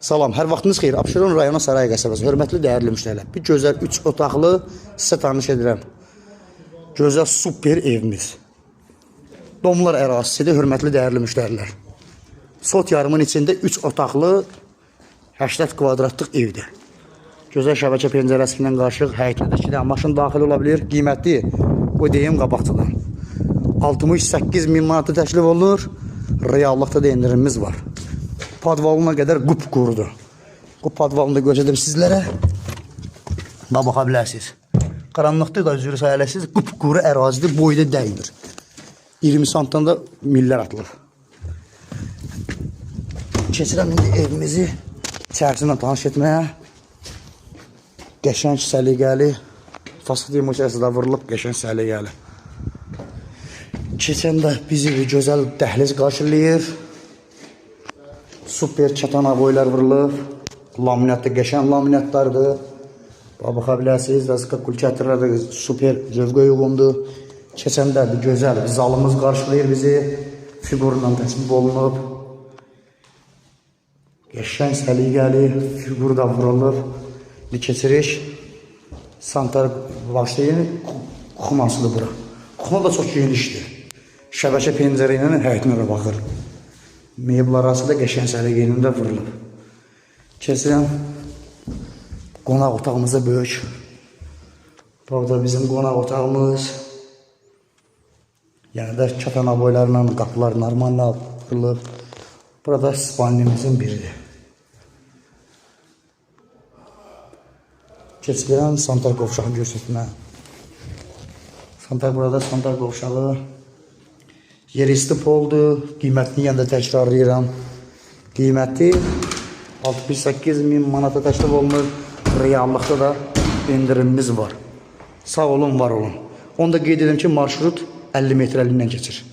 Salam, hər vaxtınız xeyir. Abşeron rayonu Saray qəsəbəsi. Hörmətli, dəyərli müştərilər. Bir gözəl 3 otaqlı sizə tanış edirəm. Gözəl, super evimiz. Domlar ərazisidir, hörmətli, dəyərli müştərilər. Sot yarımın içində 3 otaqlı 80 kvadratlıq evdir. Gözəl şəbəkə pəncərəsi ilə qarşılıq həyətindəki də maşın daxil ola bilir. Qiymətli o deyim qabaqçıdan. 68.000 manatı təklif olunur. Reallıqda da endirimimiz var. Padvalına qədər qupqurudur. Bu padvalını da göstərdim sizlərə. Baxa bilərsiniz. Qaranlıqda da üzrü sayələsiz qupquru ərazidir, boyda dəymir. 20 santimdən da millər atılır. Keçirəm indi evimizi içərisindən tanış etməyə. Qəşəng səliqəli, fasad yumuşası da vurulub, qəşəng səliqəli. Keçəndə bizi bir gözəl dəhliz qarşılayır. Super çatan aboylar vurulub. Laminatlı, qəşəng laminatlardır. Baxa bilərsiniz, razıqa kulçatırlar da super zövqə uyğundur. Keçəndə bir gözəl bir zalımız qarşılayır bizi. Figurla təsvib olunub. Qəşəng səliqəli figur da vurulub. Bir keçiriş. Santar başlayın, kuxumasıdır bura. Kuxuma da çox genişdir. Şəbəkə pəncərə ilə həyətinə də baxır. Mebel arası da qəşəng səliqəyində vurulub. Keçirəm. Qonaq otağımız da böyük. Burada bizim qonaq otağımız. Yəni də çatan aboylarla qapılar normal vurulub. Burada spalnimizin biridir. Keçirəm santar qovşağı göstərmə. Santar burada santar qovşağı. Yerüstü poldur. Qiymətini yenə də təkrarlayıram. Qiyməti 68.000 manata təklif olunur. Reallıqda da endirimimiz var. Sağ olun, var olun. Onu da qeyd edim ki, marşrut 50 metrəliyindən keçir.